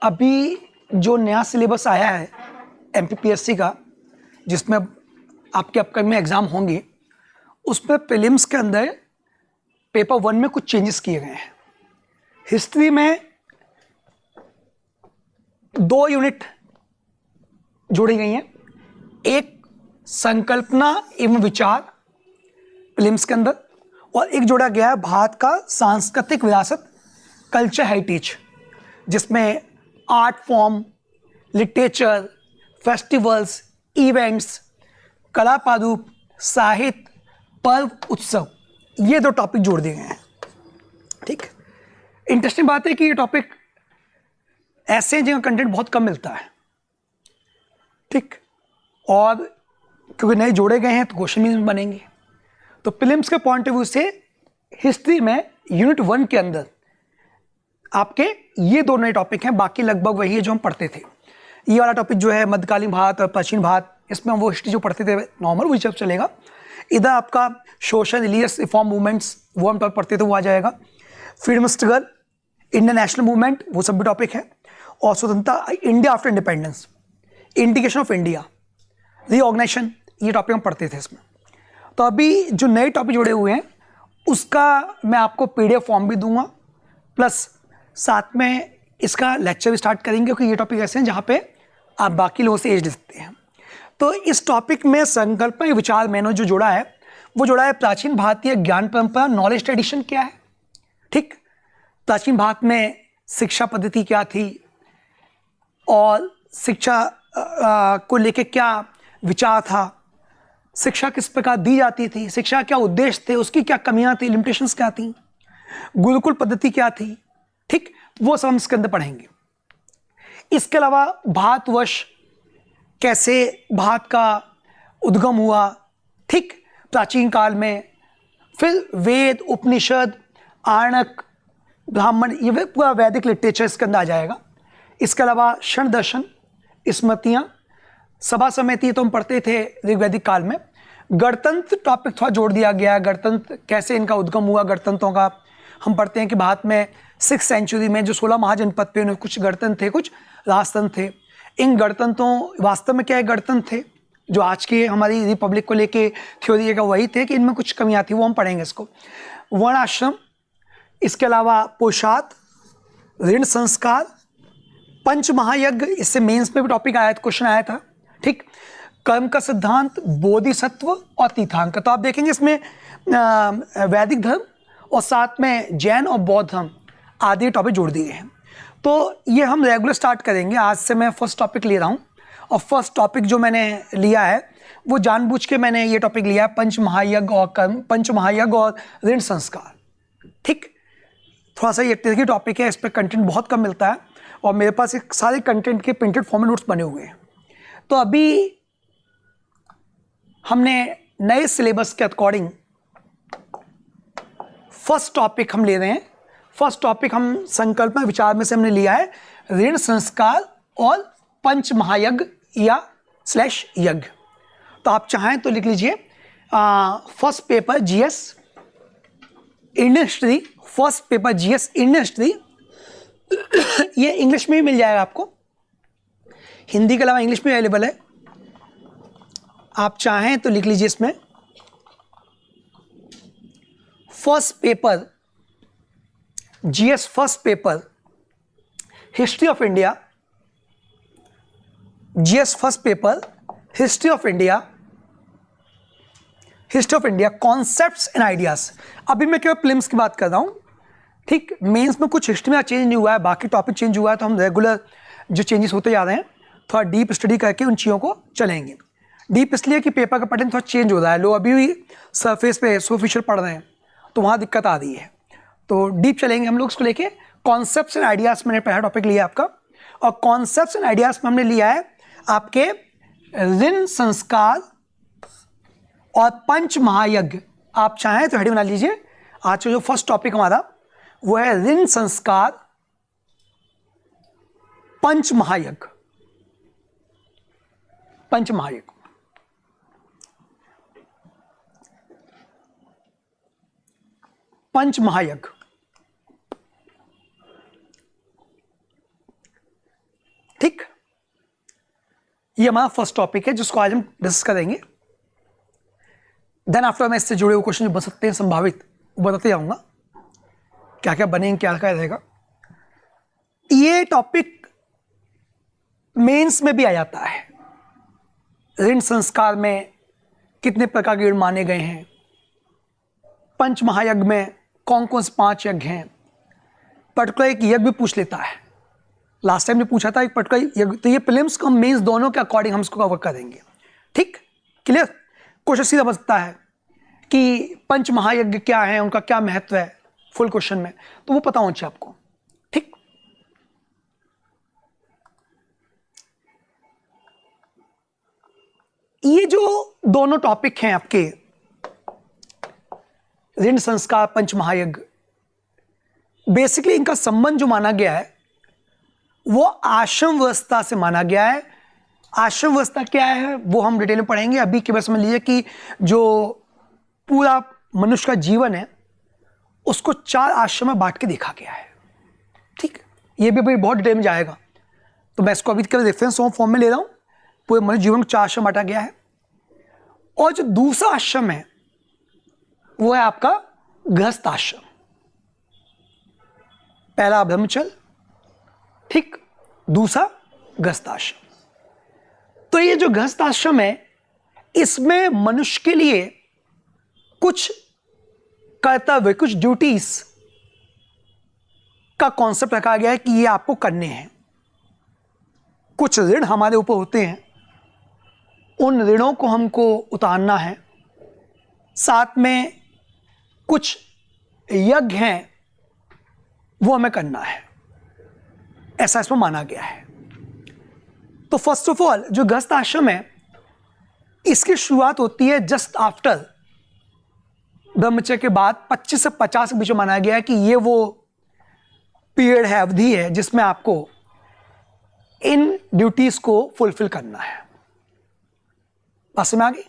अभी जो नया सिलेबस आया है एमपीपीएससी का, जिसमें आपके अपकमिंग एग्ज़ाम होंगे, उसमें प्रीलिम्स के अंदर पेपर 1 में कुछ चेंजेस किए गए हैं। हिस्ट्री में 2 यूनिट जोड़ी गई हैं। एक संकल्पना एवं विचार प्रीलिम्स के अंदर, और एक जोड़ा गया है भारत का सांस्कृतिक विरासत, कल्चर हेरिटेज, जिसमें art form, literature, festivals, events, कला प्रारूप, साहित्य, पर्व, उत्सव, ये 2 टॉपिक जोड़ दिए गए हैं। ठीक, इंटरेस्टिंग बात है कि ये टॉपिक ऐसे हैं जिनका कंटेंट बहुत कम मिलता है। ठीक, और क्योंकि नए जोड़े गए हैं तो क्वेश्चन भी बनेंगे। तो प्रीलिम्स के पॉइंट ऑफ व्यू से हिस्ट्री में यूनिट 1 के अंदर आपके ये 2 नए टॉपिक हैं, बाकी लगभग वही है जो हम पढ़ते थे। ये वाला टॉपिक जो है मध्यकालीन भारत और प्राचीन भारत, इसमें हम वो हिस्ट्री जो पढ़ते थे नॉर्मल वही सब चलेगा। इधर आपका सोशल रिलीजियस रिफॉर्म मूवमेंट्स, वो हम टॉपिक पढ़ते थे, वो आ जाएगा। Freedom struggle, Indian national movement, वो सब भी टॉपिक है। और स्वतंत्रता, India after independence, integration of India, reorganization, ये टॉपिक हम पढ़ते थे इसमें। तो अभी जो नए टॉपिक जुड़े हुए हैं उसका मैं आपको पीडीएफ फॉर्म भी दूंगा, प्लस साथ में इसका लेक्चर भी स्टार्ट करेंगे, क्योंकि ये टॉपिक ऐसे हैं जहाँ पे आप बाकी लोगों से एज ले सकते हैं। तो इस टॉपिक में संकल्पना विचार मैंने जो जोड़ा है वो जोड़ा है प्राचीन भारतीय ज्ञान परंपरा, नॉलेज ट्रेडिशन क्या है। ठीक, प्राचीन भारत में शिक्षा पद्धति क्या थी और शिक्षा को लेके क्या विचार था, शिक्षा किस प्रकार दी जाती थी, शिक्षा क्या उद्देश्य थे, उसकी क्या कमियां थी, लिमिटेशंस क्या थी, गुरुकुल पद्धति क्या थी। ठीक, वो सब हम इसके अंदर पढ़ेंगे। इसके अलावा भारतवर्ष, कैसे भारत का उद्गम हुआ, ठीक, प्राचीन काल में, फिर वेद, उपनिषद, आर्णक, ब्राह्मण, ये पूरा वैदिक लिटरेचर इसके अंदर आ जाएगा। इसके अलावा क्षण दर्शन, स्मृतियाँ, सभा समिति तो हम पढ़ते थे ऋग्वैदिक काल में। गणतंत्र टॉपिक थोड़ा जोड़ दिया गया, गणतंत्र कैसे इनका उद्गम हुआ, गणतंत्रों का हम पढ़ते हैं कि भारत में 6th सेंचुरी में जो 16 महाजनपद थे उनमें कुछ गणतंत्र थे, कुछ राजतंत्र थे। इन गणतंत्रों वास्तव में क्या है, गणतंत्र थे जो आज की हमारी रिपब्लिक को लेके थ्योरी है वही थे कि इनमें कुछ कमियां थी, वो हम पढ़ेंगे इसको। वर्ण आश्रम, इसके अलावा पुरुषार्थ, ऋण संस्कार, पंच महायज्ञ, इससे मेंस में भी टॉपिक आया था, क्वेश्चन आया था। ठीक, कर्म का सिद्धांत, बोधिसत्व और तीर्थांकर, तो आप देखेंगे इसमें वैदिक धर्म और साथ में जैन और बौद्ध धर्म आदि टॉपिक जोड़ दिए हैं। तो ये हम रेगुलर स्टार्ट करेंगे। आज से मैं फर्स्ट टॉपिक ले रहा हूँ, और फर्स्ट टॉपिक जो मैंने लिया है वो जानबूझ के मैंने ये टॉपिक लिया है, पंच महायज्ञ और कर्म, पंच महायज्ञ और ऋण संस्कार। ठीक, थोड़ा सा ये ट्रिकी टॉपिक है, इस पर कंटेंट बहुत कम मिलता है, और मेरे पास एक सारे कंटेंट के प्रिंटेड फॉर्म में नोट्स बने हुए हैं। तो अभी हमने नए सिलेबस के अकॉर्डिंग फर्स्ट टॉपिक हम ले रहे हैं। फर्स्ट टॉपिक हम संकल्पना विचार में से हमने लिया है ऋण संस्कार और पंच महायज्ञ या / यज्ञ। तो आप चाहें तो लिख लीजिए first paper GS Indian history, first paper GS Indian history. ये इंग्लिश में भी मिल जाएगा आपको, हिंदी के अलावा इंग्लिश में अवेलेबल है। आप चाहें तो लिख लीजिए इसमें first paper GS, first paper history of India, GS first paper history of India, history of India concepts and ideas. अभी मैं केवल प्रीलिम्स की बात कर रहा हूं। ठीक, मेंस में कुछ हिस्ट्री में चेंज नहीं हुआ है, बाकी टॉपिक चेंज हुआ है, तो हम रेगुलर जो चेंजेस होते जा रहे हैं थोड़ा डीप स्टडी करके उन चीज़ों को चलेंगे। डीप इसलिए कि पेपर का पैटर्न थोड़ा चेंज हो रहा है, लोग अभी भी सरफेस पे सुपरफिशियल पढ़ रहे हैं, तो वहाँ दिक्कत आ रही है। तो डीप चलेंगे हम लोग इसको लेके। कॉन्सेप्ट्स एंड आइडियाज मैंने पहला टॉपिक लिया आपका, और कॉन्सेप्ट्स एंड आइडियाज में हमने लिया है आपके ऋण संस्कार और पंच महायज्ञ। आप चाहें तो हेडिंग बना लीजिए। आज का जो फर्स्ट टॉपिक हमारा वो है ऋण संस्कार, पंच महायज्ञ, पंच महायज्ञ। पंच महायज्ञ ये हमारा फर्स्ट टॉपिक है जिसको आज हम डिस्कस करेंगे। देन आफ्टर मैं इससे जुड़े हुए क्वेश्चन जो बन सकते हैं संभावित, वो बताते जाऊंगा क्या क्या बनेंगे, क्या क्या रहेगा। ये टॉपिक मेंस में भी आ जाता है। ऋण संस्कार में कितने प्रकार के ऋण माने गए हैं, पंच महायज्ञ में कौन कौन से 5 यज्ञ हैं, पर्टिकुलर एक यज्ञ भी पूछ लेता है। लास्ट टाइम ने पूछा था एक पर्टिकुलर यज्ञ, तो ये प्रीलिम्स का मेंस दोनों के अकॉर्डिंग हम इसको कवर करेंगे। ठीक, क्लियर। क्वेश्चन सीधा बन सकता है कि पंच महायज्ञ क्या है, उनका क्या महत्व है फुल क्वेश्चन में, तो वो पता होना चाहिए आपको। ठीक, ये जो दोनों टॉपिक हैं आपके, ऋण संस्कार, पंच महायज्ञ, बेसिकली इनका संबंध जो माना गया है वो आश्रम व्यवस्था से माना गया है। आश्रम व्यवस्था क्या है वो हम डिटेल में पढ़ेंगे। अभी केवल समझ लीजिए कि जो पूरा मनुष्य का जीवन है उसको 4 आश्रम में बांट के देखा गया है। ठीक, ये भी अभी बहुत डिटेल में जाएगा, तो मैं इसको अभी केवल रेफरेंस फॉर्म में ले रहा हूं। पूरे मनुष्य जीवन को 4 आश्रम बांटा गया है। और जो दूसरा आश्रम है वो है आपका गृहस्थ आश्रम। पहला ब्रह्मचर्य, ठीक, दूसरा गृहस्थ आश्रम। तो ये जो गृहस्थ आश्रम है इसमें मनुष्य के लिए कुछ कर्तव्य, कुछ ड्यूटीज का कॉन्सेप्ट रखा गया है कि ये आपको करने हैं। कुछ ऋण हमारे ऊपर होते हैं, उन ऋणों को हमको उतारना है। साथ में कुछ यज्ञ हैं वो हमें करना है, ऐसा इसमें माना गया है। तो फर्स्ट ऑफ ऑल जो गृहस्थ आश्रम है इसकी शुरुआत होती है जस्ट आफ्टर ब्रह्मचर्य के बाद 25 से 50 के बीच में माना गया है कि ये वो पीरियड है, अवधि है जिसमें आपको इन ड्यूटीज को फुलफिल करना है। पास में आ गई।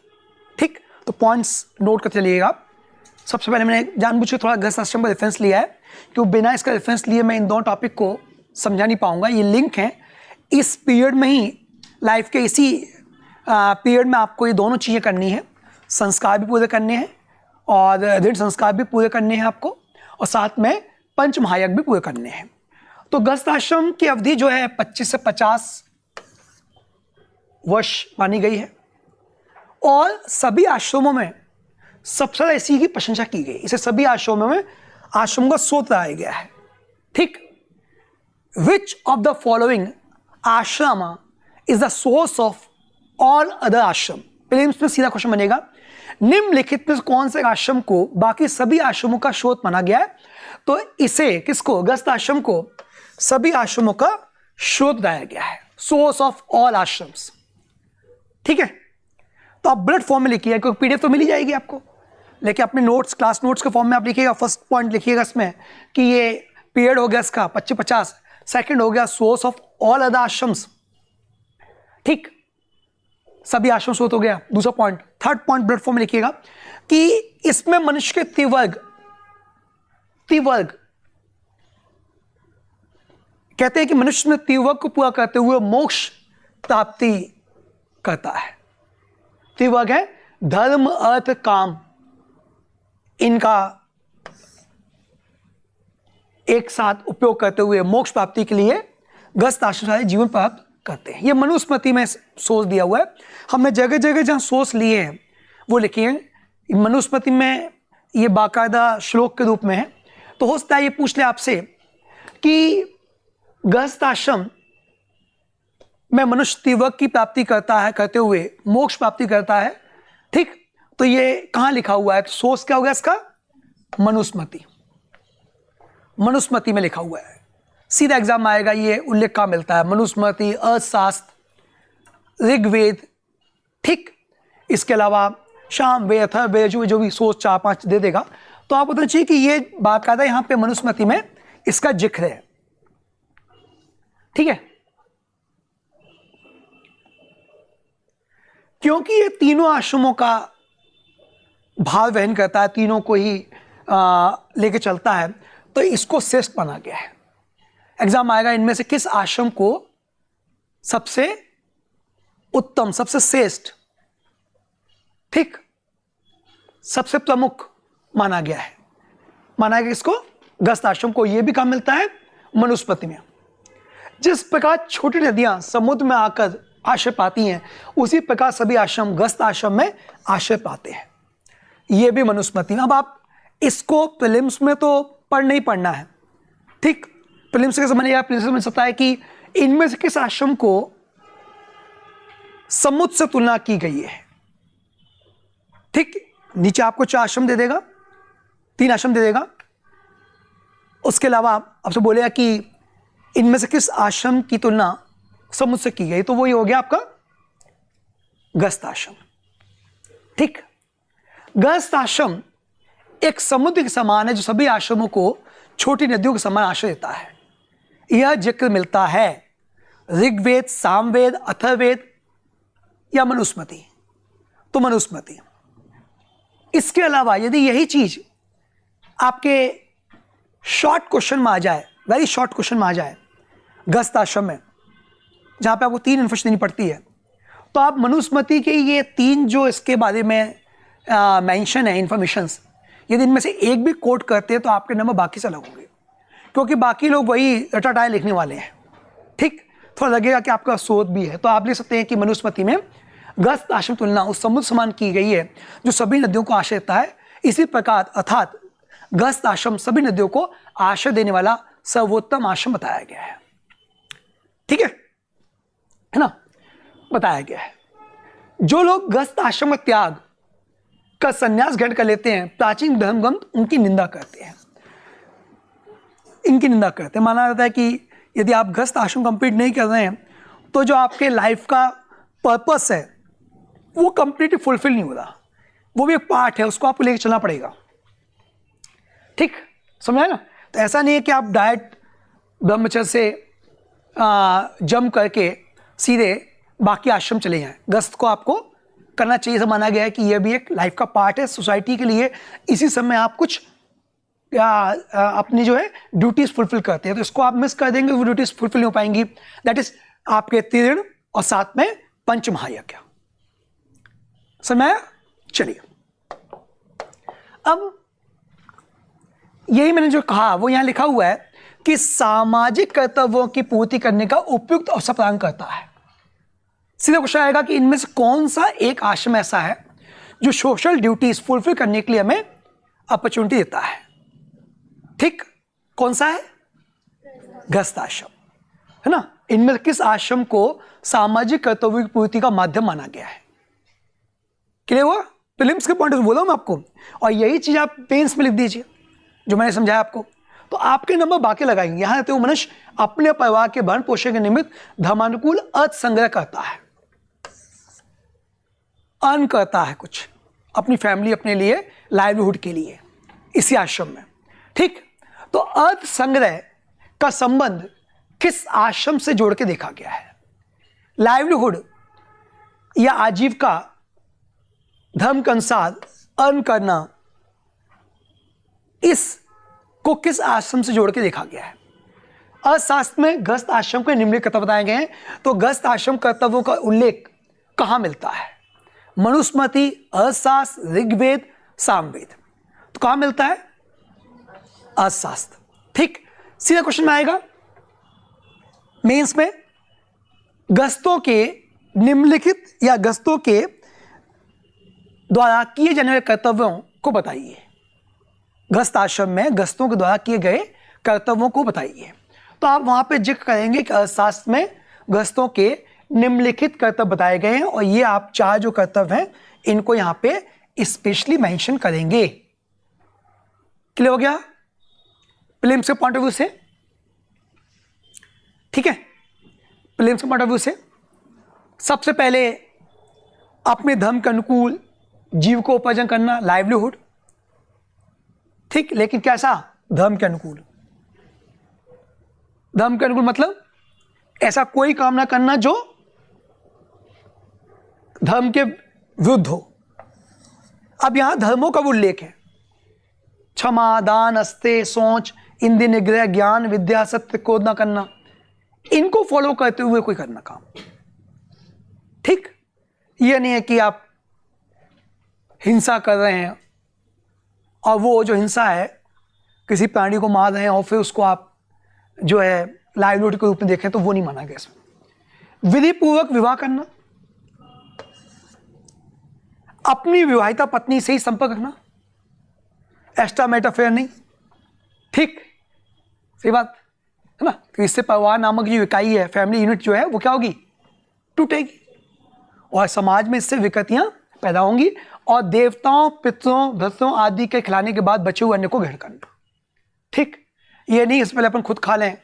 ठीक, तो पॉइंट्स नोट कर चलिएगा। सबसे पहले मैंने जानबूझ के थोड़ा गृहस्थ आश्रम का रेफरेंस लिया है क्योंकि बिना इसका रेफरेंस लिए मैं इन दोनों टॉपिक को समझा नहीं पाऊंगा। ये लिंक है, इस पीरियड में ही, लाइफ के इसी पीरियड में आपको ये दोनों चीज़ें करनी है। संस्कार भी पूरे करने हैं और ऋण संस्कार भी पूरे करने हैं आपको, और साथ में पंच महायज्ञ भी पूरे करने हैं। तो गृहस्थ आश्रम की अवधि जो है 25 से 50 वर्ष मानी गई है। और सभी आश्रमों में सबसे ज़्यादा इसी की प्रशंसा की गई। इसे सभी आश्रमों में आश्रम का स्रोत लाया गया है। ठीक, विच ऑफ द फॉलोइंग आश्रम is the source of all other आश्रम। प्रीलिम्स में सीधा क्वेश्चन बनेगा, निम्नलिखित में कौन से आश्रम को बाकी सभी आश्रमों का स्रोत माना गया है। तो इसे किसको, गृहस्थ आश्रम को सभी आश्रमों का स्रोत बताया गया है, सोर्स ऑफ ऑल आश्रम्स। ठीक है, तो आप बुलेट फॉर्म में लिखिए क्योंकि पीडीएफ तो मिल ही जाएगी आपको, लेकिन अपने नोट्स, क्लास नोट्स के फॉर्म में आप लिखिएगा। फर्स्ट पॉइंट लिखिएगा इसमें कि ये पीरियड हो गया इसका 25-50, सेकंड हो गया source of all other ashrams. ठीक, सभी आश्रम स्रोत हो गया दूसरा point. Third point bullet form में लिखिएगा कि इसमें मनुष्य के त्रिवर्ग कहते हैं कि मनुष्य में त्रिवर्ग को पूरा करते हुए मोक्ष प्राप्ति करता है। त्रिवर्ग है धर्म, अर्थ, काम, इनका एक साथ उपयोग करते हुए मोक्ष प्राप्ति के लिए गृहस्थ आश्रम से जीवन प्राप्त करते हैं। ये मनुस्मृति में सोच दिया हुआ है। हमने जगह जगह जहां सोच लिए हैं वो लिखिए। मनुस्मृति में ये बाकायदा श्लोक के रूप में है। तो हो सकता है ये पूछ ले आपसे कि गृहस्थ आश्रम में मनुष्य त्रिवर्ग की प्राप्ति करता है, करते हुए मोक्ष प्राप्ति करता है। ठीक, तो ये कहां लिखा हुआ है? तो सोर्स क्या होगा इसका? मनुस्मृति। मनुस्मृति में लिखा हुआ है। सीधा एग्जाम आएगा, ये उल्लेख कहां मिलता है? मनुस्मृति, अर्थशास्त्र, ऋग्वेद। ठीक, इसके अलावा शाम वेद, अथर्ववेद, जो भी सोच 4-5 दे देगा। तो आप बताना चाहिए कि ये बाकायदा यहां पे मनुस्मृति में इसका जिक्र है। ठीक है, क्योंकि ये तीनों आश्रमों का भाव वहन करता है, तीनों को ही लेके चलता है, तो इसको श्रेष्ठ माना गया है। एग्जाम आएगा इनमें से किस आश्रम को सबसे उत्तम, सबसे श्रेष्ठ, ठीक, सबसे प्रमुख माना गया है। माना गया इसको, गस्थ आश्रम को। यह भी काम मिलता है मनुस्मृति में। जिस प्रकार छोटी नदियां समुद्र में आकर आश्रय पाती हैं, उसी प्रकार सभी आश्रम गस्थ आश्रम में आश्रय पाते हैं। यह भी मनुस्मृति में। अब आप इसको प्रीलिम्स में तो नहीं पढ़ना है, ठीक। प्रीलिम्स के समझ प्रीलिम्स में सकता है कि इनमें से किस आश्रम को समुद्र से तुलना की गई है, ठीक। नीचे आपको 4 आश्रम दे देगा, 3 आश्रम दे देगा। उसके अलावा आपसे बोलेगा कि इनमें से किस आश्रम की तुलना समुद्र से की गई, तो वही हो गया आपका गस्थ आश्रम, ठीक। गस्थ आश्रम एक समुद्र के समान है जो सभी आश्रमों को छोटी नदियों के समान आश्रय देता है। यह जिक्र मिलता है ऋग्वेद, सामवेद, अथर्ववेद या मनुस्मृति, तो मनुस्मृति। इसके अलावा यदि यही चीज आपके शॉर्ट क्वेश्चन में आ जाए, वेरी शॉर्ट क्वेश्चन में आ जाए गस्थ आश्रम में, जहां पे आपको 3 इन्फॉर्मेशन देनी पड़ती है, तो आप मनुस्मृति के ये 3 जो इसके बारे में मेंशन है इंफॉर्मेशंस, यदि इनमें से एक भी कोट करते हैं तो आपके नंबर बाकी से अलग होंगे, क्योंकि बाकी लोग वही रटाटाए लिखने वाले हैं, ठीक। थोड़ा लगेगा कि आपका शोध भी है, तो आप लिख सकते हैं कि मनुस्मृति में गस्थ आश्रम तुलना उस समुद्र समान की गई है जो सभी नदियों को आश्रय देता है। इसी प्रकार अर्थात गस्थ आश्रम सभी नदियों को आश्रय देने वाला सर्वोत्तम आश्रम बताया गया है, ठीक है ना, बताया गया है। जो लोग गस्थ आश्रम का त्याग का संन्यास ग्रहण कर लेते हैं, प्राचीन धर्म ग्रंथ उनकी निंदा करते हैं, इनकी निंदा करते हैं। माना जाता है कि यदि आप गस्थ आश्रम कंप्लीट नहीं कर रहे हैं तो जो आपके लाइफ का पर्पस है वो कंप्लीटली फुलफिल नहीं हो रहा, वो भी एक पार्ट है, उसको आपको लेकर चलना पड़ेगा, ठीक, समझा ना। तो ऐसा नहीं है कि आप डायरेक्ट ब्रह्मचर्य से जम करके सीधे बाकी आश्रम चले जाएं। गस्थ को आपको करना चाहिए, ऐसा माना गया है कि यह भी एक लाइफ का पार्ट है सोसाइटी के लिए। इसी समय आप कुछ अपनी जो है ड्यूटीज फुलफिल करते हैं, तो इसको आप मिस कर देंगे, वो ड्यूटीज फुलफिल नहीं हो पाएंगी। दैट इज आपके तीर्ण और साथ में पंच महायज्ञ। समय चलिए, अब यही मैंने जो कहा वो यहां लिखा हुआ है कि सामाजिक कर्तव्यों की पूर्ति करने का उपयुक्त अवसर प्रदान करता है। सीधा क्वेश्चन आएगा कि इनमें से कौन सा एक आश्रम ऐसा है जो सोशल ड्यूटीज फुलफिल करने के लिए हमें अपॉर्चुनिटी देता है, ठीक। कौन सा है? गस्थ आश्रम, है ना। इनमें किस आश्रम को सामाजिक कर्तव्य की पूर्ति का माध्यम माना गया है? क्लियर हुआ? प्रीलिम्स के पॉइंट से बोला मैं आपको, और यही चीज आप पेन्स में लिख दीजिए जो मैंने समझाया आपको, तो आपके नंबर बाकी लगाएंगे। यहां रहते हुए मनुष्य अपने परिवार के भरण पोषण के निमित्त धर्मानुकूल अर्थ संग्रह करता है, अर्न करता है कुछ अपनी फैमिली, अपने लिए, लाइवलीहुड के लिए इसी आश्रम में, ठीक। तो अर्थ संग्रह का संबंध किस आश्रम से जोड़ के देखा गया है? लाइवलीहुड या आजीविका, धर्म के अनुसार अर्न करना, इसको किस आश्रम से जोड़ के देखा गया है? अर्थशास्त्र में गस्थ आश्रम के निम्नलिखित कर्तव्य बताए गए हैं। तो गस्थ आश्रम कर्तव्यों का उल्लेख कहां मिलता है? मनुस्मृति, अर्थशास्त्र, ऋग्वेद, सामवेद। तो कहां मिलता है? अर्थशास्त्र, ठीक। सीधा क्वेश्चन में आएगा मेंस में, गस्तों के निम्नलिखित या गस्तों के द्वारा किए जाने वाले कर्तव्यों को बताइए। गस्थ आश्रम में गस्तों के द्वारा किए गए कर्तव्यों को बताइए। तो आप वहां पे जिक्र करेंगे कि अर्थशास्त्र में गस्तों के निम्नलिखित कर्तव्य बताए गए हैं, और ये आप 4 जो कर्तव्य हैं इनको यहां पे स्पेशली मेंशन करेंगे। क्लियर हो गया प्रीलिम्स के पॉइंट ऑफ व्यू से? ठीक है, प्रीलिम्स के पॉइंट ऑफ व्यू से सबसे पहले अपने धर्म के अनुकूल जीविकोपार्जन करना, लाइवलीहुड, ठीक। लेकिन कैसा? धर्म के अनुकूल। धर्म के अनुकूल मतलब ऐसा कोई काम ना करना जो धर्म के विरुद्ध हो। अब यहां धर्मों का उल्लेख है, क्षमा, दान, अस्ते, सोच, इंद्रिय निग्रह, ज्ञान, विद्या, सत्य, क्रोध ना करना, इनको फॉलो करते हुए कोई करना काम, ठीक। ये नहीं है कि आप हिंसा कर रहे हैं और वो जो हिंसा है किसी प्राणी को मार रहे हैं और फिर उसको आप जो है लाइवलीहुड के रूप में देखें, तो वो नहीं माना गया इसमें। विधि पूर्वक विवाह करना, अपनी विवाहिता पत्नी से ही संपर्क रखना, एक्स्ट्रा मैट अफेयर नहीं, ठीक, सही बात है ना। तो इससे परिवार नामक जो इकाई है, फैमिली यूनिट जो है, वो क्या होगी, टूटेगी और समाज में इससे विकृतियां पैदा होंगी और देवताओं, पितरों, भ्रतों आदि के खिलाने के बाद बचे हुए अन्न को ग्रहण करना, ठीक। ये नहीं इससे पहले अपन खुद खा लें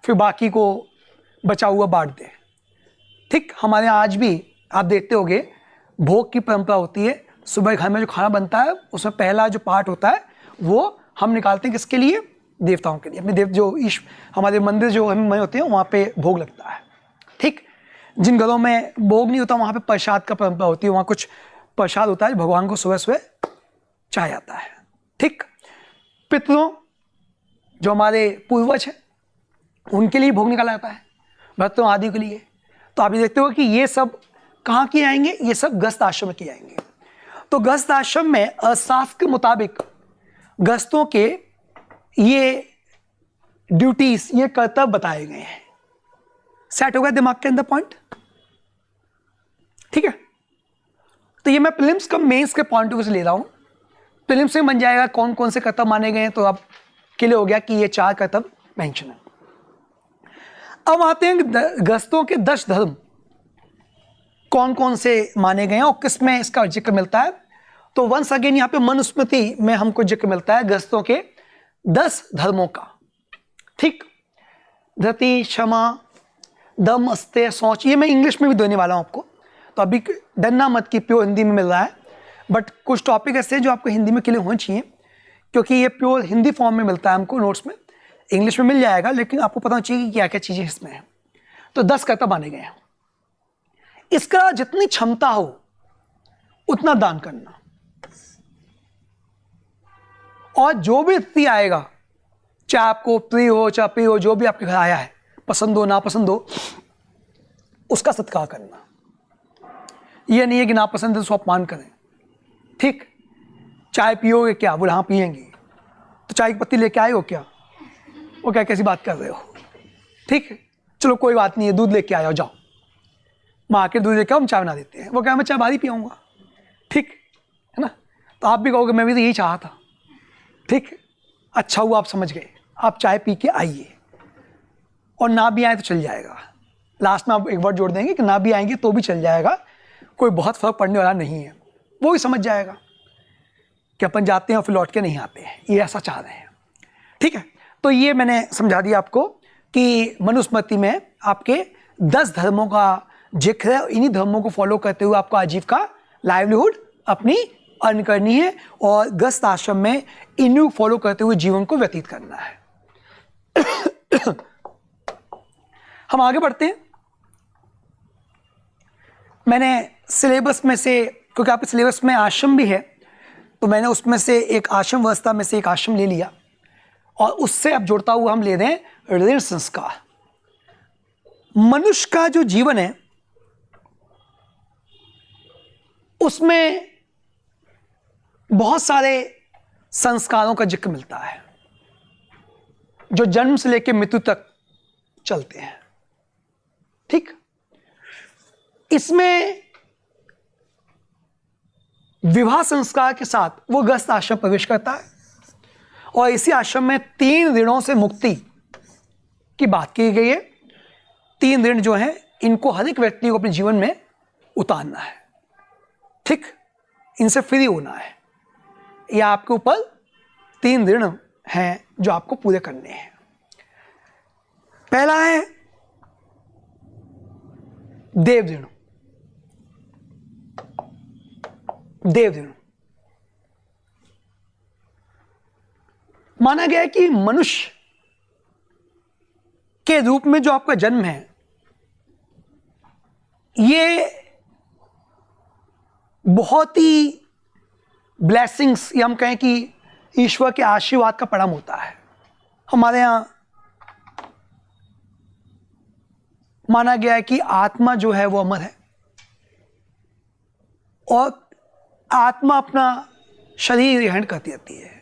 फिर बाकी को बचा हुआ बांट दें, ठीक। हमारे यहाँ आज भी आप देखते होंगे भोग की परंपरा होती है। सुबह घर में जो खाना बनता है उसमें पहला जो पार्ट होता है वो हम निकालते हैं किसके लिए, देवताओं के लिए। अपने देव जो हमारे मंदिर जो हमें होते हैं वहाँ पे भोग लगता है, ठीक। जिन घरों में भोग नहीं होता वहाँ पे प्रसाद का परंपरा होती है, वहाँ कुछ प्रसाद होता है जो भगवान को सुबह सुबह चाहा जाता है, ठीक। पितरों जो हमारे पूर्वज हैं उनके लिए भोग निकाला जाता है, भक्तों आदि के लिए। तो आप ये देखते हो कि ये सब कहाँ किए जाएंगे, ये सब गृहस्थ आश्रम में किए जाएंगे। तो गृहस्थ आश्रम में शास्त्र के मुताबिक गृहस्थों के ये ड्यूटीज, ये कर्तव्य बताए गए हैं। सेट हो गया दिमाग के अंदर पॉइंट, ठीक है। तो ये मैं प्रीलिम्स का मेंस के पॉइंट ऑफ व्यू से ले रहा हूं। प्रीलिम्स से बन जाएगा कौन कौन से कर्तव्य माने गए हैं, तो अब क्लियर हो गया कि ये 4 कर्तव्य मेंशन है। अब आते हैं गृहस्थों के 10 धर्म कौन कौन से माने गए हैं और किस में इसका जिक्र मिलता है। तो वंस अगेन यहाँ पे मनुस्मृति में हमको जिक्र मिलता है गृहस्थों के 10 धर्मों का, ठीक। धृति, क्षमा, दम, अस्तेय, शौच, ये मैं इंग्लिश में भी देने वाला हूँ आपको, तो अभी डरना मत कि प्योर हिंदी में मिल रहा है, बट कुछ टॉपिक ऐसे हैं जो आपको हिंदी में क्लियर होने चाहिए क्योंकि ये प्योर हिंदी फॉर्म में मिलता है हमको नोट्स में। इंग्लिश में मिल जाएगा लेकिन आपको पता चाहिए कि क्या क्या चीज़ें इसमें हैं। तो 10 कर्तव्य माने गए हैं। इसका जितनी क्षमता हो उतना दान करना, और जो भी अतिथि आएगा, चाहे आपको प्रिय हो चाहे प्रिय हो, जो भी आपके घर आया है, पसंद हो नापसंद हो, उसका सत्कार करना। यह नहीं है कि नापसंद है तो अपमान करें, ठीक। चाय पियोगे क्या, बोले हाँ पियेंगे, तो चाय की पत्ती लेके आए हो क्या, वो क्या कैसी बात कर रहे हो, ठीक। चलो कोई बात नहीं है, दूध लेके आए हो, जाओ माँ के दूध लेके आओ, हम चाय बना देते हैं। वो क्या मैं चाय बाहर ही पियाऊंगा, ठीक है ना। तो आप भी कहोगे मैं भी तो यही चाहा था, ठीक। अच्छा हुआ आप समझ गए, आप चाय पी के आइए, और ना भी आए तो चल जाएगा। लास्ट में आप एक वर्ड जोड़ देंगे कि ना भी आएंगे तो भी चल जाएगा, कोई बहुत फर्क पड़ने वाला नहीं है, वो भी समझ जाएगा कि अपन जाते हैं और फिर लौट के नहीं आते हैं, ये ऐसा चाह रहे हैं, ठीक है। तो ये मैंने समझा दिया आपको कि मनुस्मृति में आपके 10 धर्मों का जिक्र है। इन्हीं धर्मों को फॉलो करते हुए आपको आजीविका, लाइवलीहुड अपनी अर्न करनी है और गृहस्थ आश्रम में इन्हीं फॉलो करते हुए जीवन को व्यतीत करना है। हम आगे बढ़ते हैं। मैंने सिलेबस में से, क्योंकि आपके सिलेबस में आश्रम भी है, तो मैंने उसमें से एक आश्रम व्यवस्था में से एक आश्रम ले लिया और उससे अब जुड़ता हुआ हम ले रहे हैं ऋण संस्कार। मनुष्य का जो जीवन है उसमें बहुत सारे संस्कारों का जिक्र मिलता है जो जन्म से लेकर मृत्यु तक चलते हैं, ठीक। इसमें विवाह संस्कार के साथ वो गृहस्थ आश्रम प्रवेश करता है और इसी आश्रम में 3 ऋणों से मुक्ति की बात की गई है। 3 ऋण जो हैं इनको हर एक व्यक्ति को अपने जीवन में उतारना है, ठीक। इनसे फ्री होना है। या आपके ऊपर 3 ऋण हैं जो आपको पूरे करने हैं। पहला है देव ऋण। देव ऋण माना गया है कि मनुष्य के रूप में जो आपका जन्म है ये बहुत ही ब्लेसिंग्स, या हम कहें कि ईश्वर के आशीर्वाद का परिणाम होता है। हमारे यहां माना गया है कि आत्मा जो है वो अमर है और आत्मा अपना शरीर ग्रहण करती रहती है।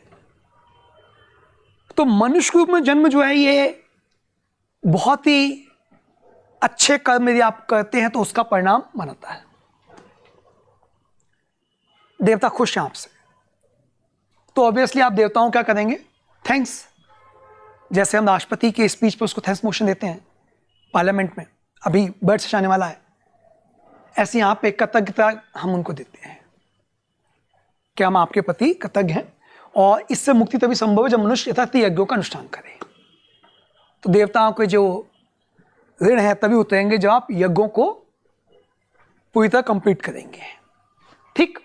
तो मनुष्य रूप में जन्म जो है ये बहुत ही अच्छे कर्म यदि आप करते हैं तो उसका परिणाम बनाता है। देवता खुश हैं आपसे, तो ऑब्वियसली आप देवताओं क्या करेंगे? थैंक्स। जैसे हम राष्ट्रपति के स्पीच पर उसको थैंक्स मोशन देते हैं पार्लियामेंट में, अभी बजट सेशन आने वाला है, ऐसे यहाँ पे कृतज्ञता हम उनको देते हैं कि हम आपके प्रति कृतज्ञ हैं, और इससे मुक्ति तभी संभव है जब मनुष्य यथार्थ यज्ञों का अनुष्ठान करे। तो देवताओं के जो ऋण है तभी उतरेंगे जब आप यज्ञों को पूरी तरह कंप्लीट करेंगे। ठीक।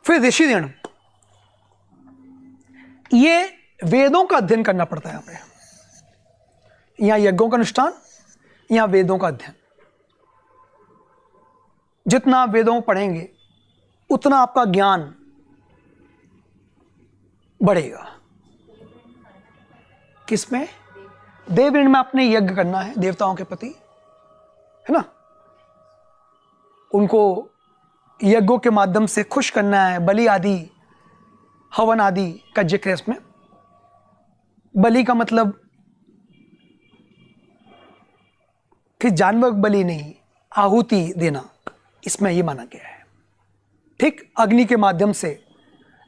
फिर ऋषि ऋण, ये वेदों का अध्ययन करना पड़ता है। यहाँ पे यहाँ यज्ञों का अनुष्ठान, यहाँ वेदों का अध्ययन। जितना आप वेदों को पढ़ेंगे उतना आपका ज्ञान बढ़ेगा। किसमें? देव ऋण में आपने यज्ञ करना है देवताओं के प्रति, है ना, उनको यज्ञों के माध्यम से खुश करना है। बलि आदि, हवन आदि का जिक्र है इसमें। बलि का मतलब कि जानवर बलि नहीं, आहुति देना, इसमें ये माना गया है। ठीक। अग्नि के माध्यम से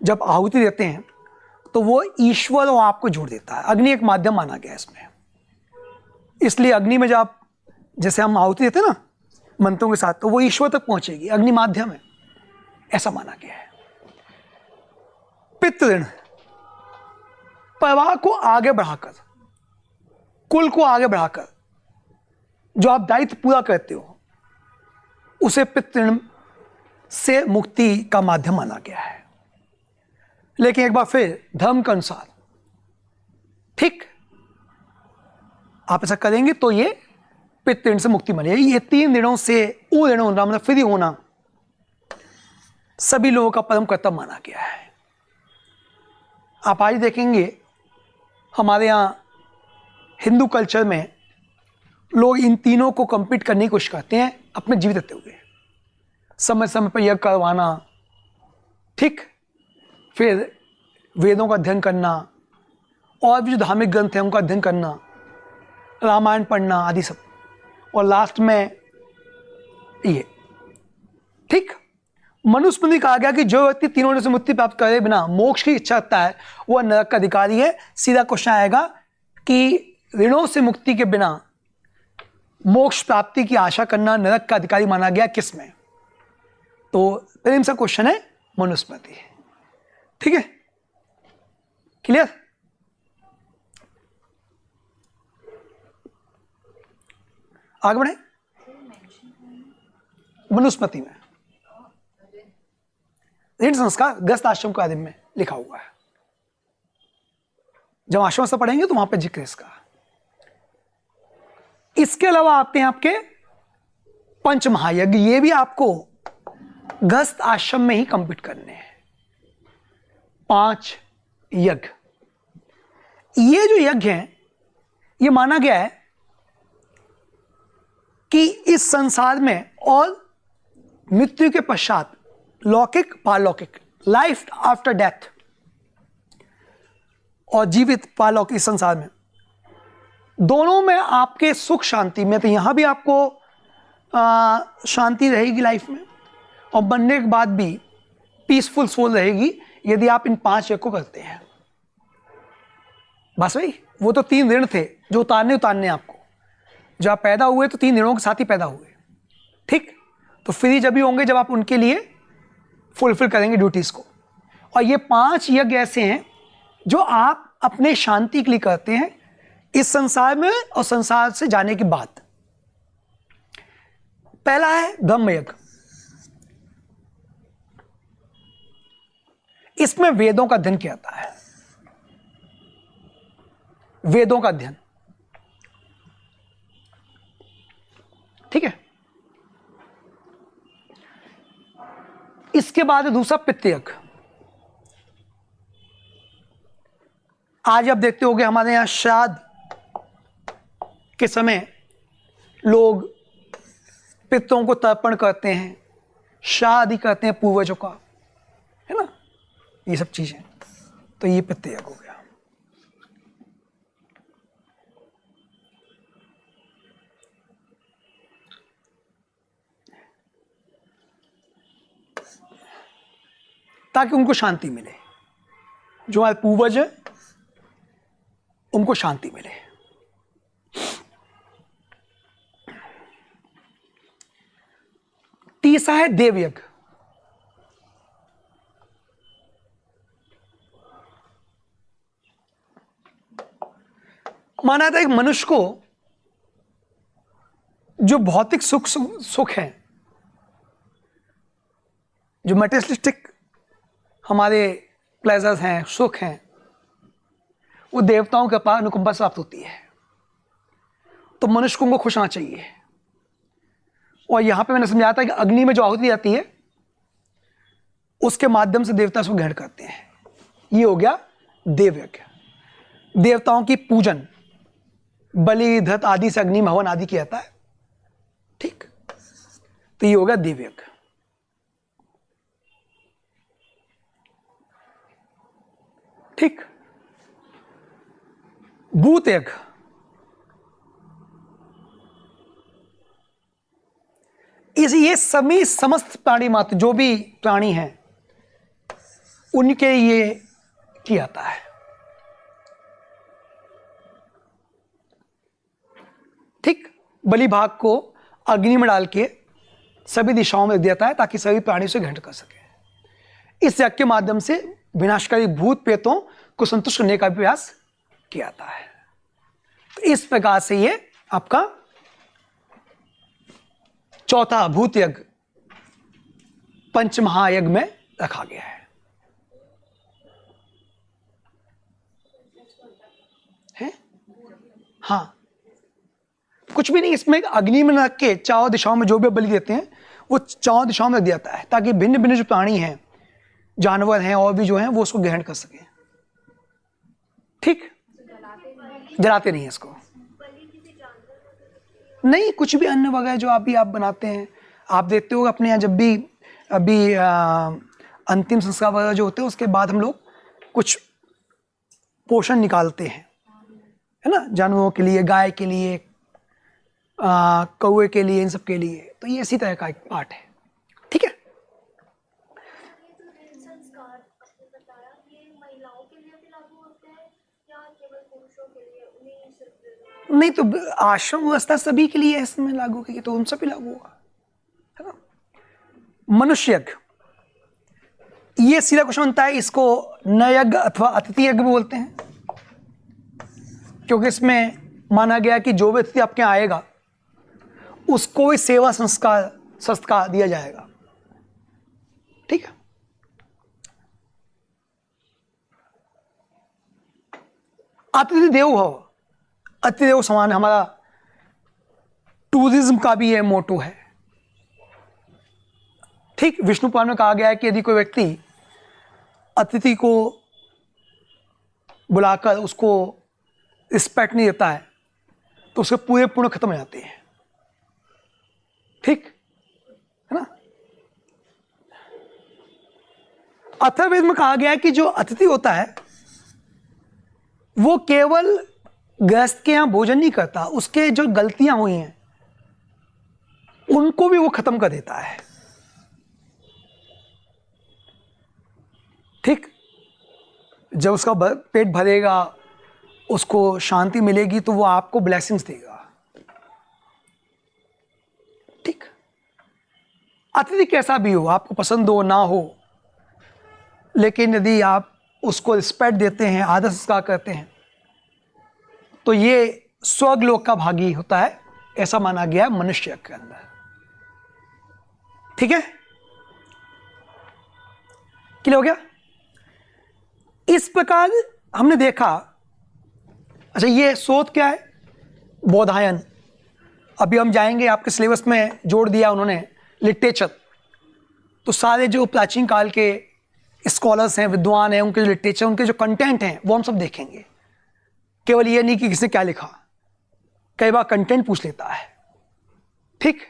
जब आहुति देते हैं तो वो ईश्वर और आपको जोड़ देता है। अग्नि एक माध्यम माना गया है इसमें, इसलिए अग्नि में जब आप, जैसे हम आहुति देते हैं ना मंत्रों के साथ, तो वो ईश्वर तक पहुंचेगी, अग्नि माध्यम है, ऐसा माना गया है। पितृ ऋण, परिवार को आगे बढ़ाकर, कुल को आगे बढ़ाकर जो आप दायित्व पूरा करते हो, उसे पितृ ऋण से मुक्ति का माध्यम माना गया है। लेकिन एक बार फिर धर्म के अनुसार, ठीक, आप ऐसा करेंगे तो ये पितृ ऋण से मुक्ति मिलेगी। ये 3 ऋणों से वो ऋण होना, मतलब फ्री होना, सभी लोगों का परम कर्तव्य माना गया है। आप आज देखेंगे हमारे यहाँ हिंदू कल्चर में लोग इन तीनों को कंप्लीट करने की कोशिश करते हैं अपने जीवित रहते हुए। समय समय पर यज्ञ करवाना, ठीक, फिर वेदों का अध्ययन करना, और भी जो धार्मिक ग्रंथ हैं उनका अध्ययन करना, रामायण पढ़ना आदि सब, और लास्ट में ये। ठीक। मनुस्मृति में कहा गया कि जो व्यक्ति तीनों ऋणों से मुक्ति प्राप्त करे बिना मोक्ष की इच्छा रखता है वह नरक का अधिकारी है। सीधा क्वेश्चन आएगा कि ऋणों से मुक्ति के बिना मोक्ष प्राप्ति की आशा करना नरक का अधिकारी माना गया किसमें? तो प्रेम सा क्वेश्चन है मनुस्मृति। ठीक है, क्लियर? आगे बढ़े। मनुस्मृति में ऋण संस्कार गृहस्थ आश्रम के आदि में लिखा हुआ है। जब आश्रम से पढ़ेंगे तो वहां पे जिक्र इसका। इसके अलावा आते हैं आपके पंच महायज्ञ। ये भी आपको गृहस्थ आश्रम में ही कंप्लीट करने हैं। 5 यज्ञ। ये जो यज्ञ हैं, ये माना गया है कि इस संसार में और मृत्यु के पश्चात लौकिक पारलौकिक, लाइफ आफ्टर डेथ, और जीवित पारलौकिक संसार में, दोनों में आपके सुख शांति में, तो यहां भी आपको शांति रहेगी लाइफ में, और बनने के बाद भी पीसफुल सोल रहेगी यदि आप इन 5 यज्ञ को करते हैं। बस भाई, वो तो 3 ऋण थे जो उतारने आपको। जब आप पैदा हुए तो 3 ऋणों के साथ ही पैदा हुए। ठीक। तो फ्री जब भी होंगे जब आप उनके लिए फुलफिल करेंगे ड्यूटीज को। और ये 5 यज्ञ ऐसे हैं जो आप अपने शांति के लिए करते हैं इस संसार में और संसार से जाने के बाद। पहला है ब्रह्म यज्ञ। इसमें वेदों का अध्ययन किया जाता है। वेदों का अध्ययन, ठीक है। इसके बाद दूसरा पितृ यज्ञ। आज आप देखते होंगे हमारे यहां श्राद्ध के समय लोग पितरों को तर्पण करते हैं, शादी करते हैं पूर्वजों का, है ना, ये सब चीजें। तो ये प्रत्यय हो गया। ताकि उनको शांति मिले, जो हमारे पूर्वज है उनको शांति मिले। तीसरा है देवयज्ञ। माना था एक मनुष्य को जो भौतिक सुख है, जो मटेरियलिस्टिक हमारे प्लेजर्स हैं, सुख हैं, वो देवताओं के पास अनुकंपा से प्राप्त होती है। तो मनुष्य को उनको खुश होना चाहिए। और यहां पे मैंने समझाया था कि अग्नि में जो आहुति जाती है उसके माध्यम से देवता उसको ग्रहण करते हैं। ये हो गया देवयज्ञ। देवताओं की पूजन, बलि धत आदि से अग्नि में हवन आदि किया जाता है। ठीक, तो ये हो गया देवयज्ञ। ठीक, भूतयज्ञ। ये सभी समस्त प्राणी मात्र जो भी प्राणी हैं उनके ये किया जाता है। ठीक, बलि भाग को अग्नि में डाल के सभी दिशाओं में देता है ताकि सभी प्राणी से ग्रहण कर सके। इस यज्ञ के माध्यम से विनाशकारी भूत प्रेतों को संतुष्ट करने का प्रयास किया जाता है। तो इस प्रकार से ये आपका चौथा भूत यज्ञ पंचमहायज्ञ में रखा गया है? हाँ, कुछ भी नहीं, इसमें अग्नि में रख के चारों दिशाओं में जो भी बलि देते हैं वो चारों दिशाओं में रख दिया जाता है ताकि भिन्न भिन्न जो प्राणी हैं, जानवर हैं और भी जो हैं वो उसको ग्रहण कर सके। ठीक, जलाते नहीं है इसको, नहीं, कुछ भी अन्न वगैरह जो आप बनाते हैं, आप देखते हो अपने यहाँ जब भी अभी अंतिम संस्कार वगैरह जो होते हैं उसके बाद हम लोग कुछ पोषण निकालते हैं, है ना, जानवरों के लिए, गाय के लिए, कौवे के लिए, इन सब के लिए। तो ये इसी तरह का एक पार्ट है। ठीक है, नहीं तो आश्रम व्यवस्था सभी के लिए इसमें लागू होगी, तो उन सभी लागू होगा, है ना। मनुष्य यज्ञ, ये सीधा क्वेश्चन बनता है, इसको नयज्ञ अथवा अतिथि यज्ञ बोलते हैं, क्योंकि इसमें माना गया कि जो भी अतिथि आपके यहाँ आएगा उसको ही सेवा संस्कार दिया जाएगा। ठीक है, अतिथि देवो भव, अतिथि देवो समान हमारा टूरिज्म का भी ये मोटो है। ठीक, विष्णु पुराण में कहा गया है कि यदि कोई व्यक्ति अतिथि को बुलाकर उसको रिस्पेक्ट नहीं देता है तो उसके पूरे पुण्य खत्म हो जाते हैं। ठीक है ना। अथर्ववेद में कहा गया है कि जो अतिथि होता है वो केवल गृहस्थ के यहां भोजन नहीं करता, उसके जो गलतियां हुई हैं उनको भी वो खत्म कर देता है। ठीक, जब उसका पेट भरेगा, उसको शांति मिलेगी तो वो आपको ब्लेसिंग्स देगा। ठीक, अतिथि कैसा भी हो, आपको पसंद हो ना हो, लेकिन यदि आप उसको रिस्पेक्ट देते हैं, आदर संस्कार करते हैं, तो ये स्वर्ग लोक का भागी होता है, ऐसा माना गया मनुष्य के अंदर। ठीक है, क्लियर हो गया। इस प्रकार हमने देखा। अच्छा, ये शोध क्या है? बौधायन। अभी हम जाएंगे, आपके सिलेबस में जोड़ दिया उन्होंने लिटरेचर, तो सारे जो प्राचीन काल के स्कॉलर्स हैं, विद्वान हैं, उनके जो लिटरेचर, उनके जो कंटेंट हैं वो हम सब देखेंगे। केवल ये नहीं कि किसने क्या लिखा, कई बार कंटेंट पूछ लेता है। ठीक,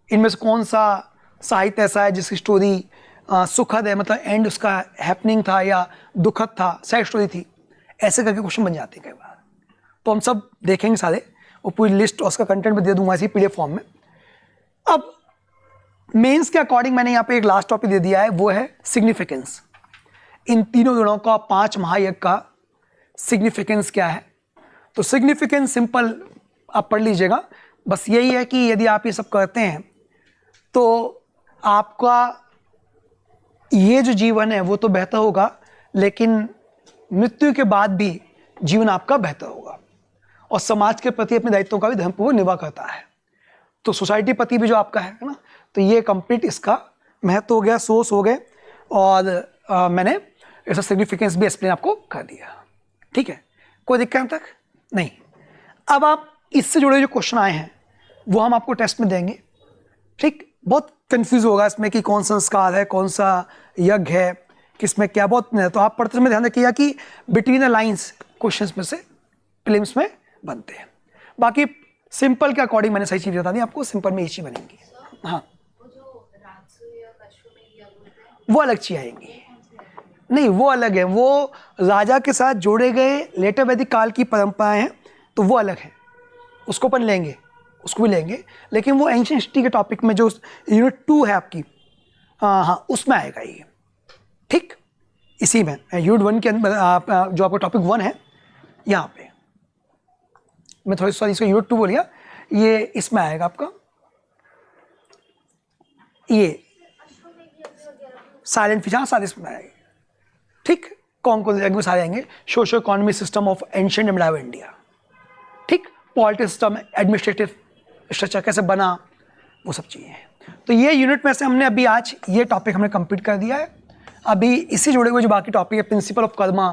इनमें से कौन सा साहित्य ऐसा है जिसकी स्टोरी सुखद है, मतलब एंड उसका हैपनिंग था या दुखद था, सैड स्टोरी थी, ऐसे करके क्वेश्चन बन जाते हैं कई बार। तो हम सब देखेंगे सारे, वो पूरी लिस्ट और उसका कंटेंट भी दे दूंगा इसी पीडीएफ फॉर्म में। अब मेंस के अकॉर्डिंग मैंने यहाँ पे एक लास्ट टॉपिक दे दिया है, वो है सिग्निफिकेंस। इन तीनों दिनों का 5 महायज्ञ का सिग्निफिकेंस क्या है। तो सिग्निफिकेंस सिंपल आप पढ़ लीजिएगा, बस यही है कि यदि आप ये सब करते हैं तो आपका ये जो जीवन है वो तो बेहतर होगा, लेकिन मृत्यु के बाद भी जीवन आपका बेहतर होगा, और समाज के प्रति अपने दायित्वों का भी धर्मपूर्वक निभा करता है। तो सोसाइटी प्रति भी जो आपका है ना, तो ये कंप्लीट इसका महत्व हो गया, सोर्स हो गए, और मैंने ऐसा सिग्निफिकेंस भी एक्सप्लेन आपको कर दिया। ठीक है, कोई दिक्कत तक नहीं। अब आप इससे जुड़े जो क्वेश्चन आए हैं वो हम आपको टेस्ट में देंगे। ठीक, बहुत कंफ्यूज होगा इसमें कि कौन संस्कार है, कौन सा यज्ञ है, किसमें क्या, बहुत नहीं। तो आप पढ़ते समय ध्यान रखिएगा कि बिटवीन द लाइंस क्वेश्चंस में से प्रीलिम्स में बनते हैं। बाकी सिंपल के अकॉर्डिंग मैंने सही चीज़ बता दी आपको, सिंपल में ये चीज़ बनेंगी। हाँ, वो अलग चीज़ आएंगी, नहीं वो अलग है, वो राजा के साथ जोड़े गए लेटर वैदिक काल की परंपराएं हैं, तो वो अलग है, उसको अपन लेंगे, उसको भी लेंगे। लेकिन वो एंशिएंट हिस्ट्री के टॉपिक में जो यूनिट 2 है आपकी, हाँ उसमें आएगा ये। ठीक, इसी में यूनिट 1 के अंदर जो आपका टॉपिक 1 है यहाँ पे, मैं थोड़ी सॉरी इसको यूनिट 2 बोल गया, ये इसमें आएगा आपका, ये साइलेंट फिश, हाँ सारे इसमें आएंगे। ठीक, कौन से में सारे आएंगे, socio economy system of ancient medieval India. ठीक, पॉलिटिक्स सिस्टम, एडमिनिस्ट्रेटिव स्ट्रक्चर कैसे बना, वो सब चीज़ें हैं। तो ये यूनिट में से हमने अभी आज ये टॉपिक हमने कंप्लीट कर दिया है। अभी इसी जुड़े हुए जो बाकी टॉपिक है, प्रिंसिपल ऑफ कर्मा,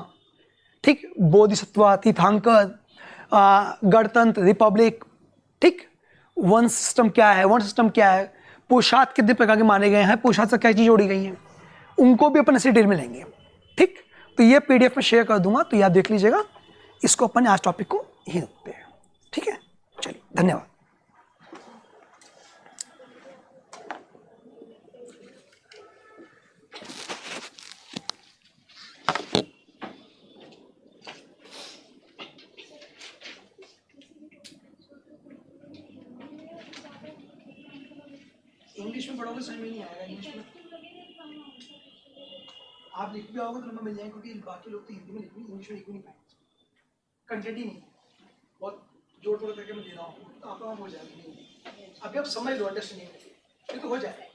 ठीक, बोधिसत्व, तीर्थंकर, गणतंत्र, रिपब्लिक, ठीक, वन सिस्टम क्या है, वन सिस्टम क्या है, पुरुषार्थ कितने प्रकार के माने गए हैं, पुरुषार्थ से क्या चीज़ जोड़ी गई हैं, उनको भी अपन ऐसे डिटेल में लेंगे। ठीक, तो ये पीडीएफ में शेयर कर दूंगा, तो याद देख लीजिएगा। इसको अपन आज टॉपिक को ही रखते हैं। ठीक है, चलिए, धन्यवाद। इंग्लिश में पढ़ोगे समझ में नहीं आएगा, इंग्लिश में आप लिख भी आओगे तो नंबर मिल जाएंगे, क्योंकि बाकी लोग तो हिंदी में लिख भी, इंग्लिश में लिख भी नहीं पाएंगे, कंटेंट ही नहीं, बहुत जोड़ तोड़ करके मैं दे रहा हूँ, तो आप हो जाएगा। अभी आप समझ लो, अंडरस्टैंडिंग, ये तो हो जाएगा।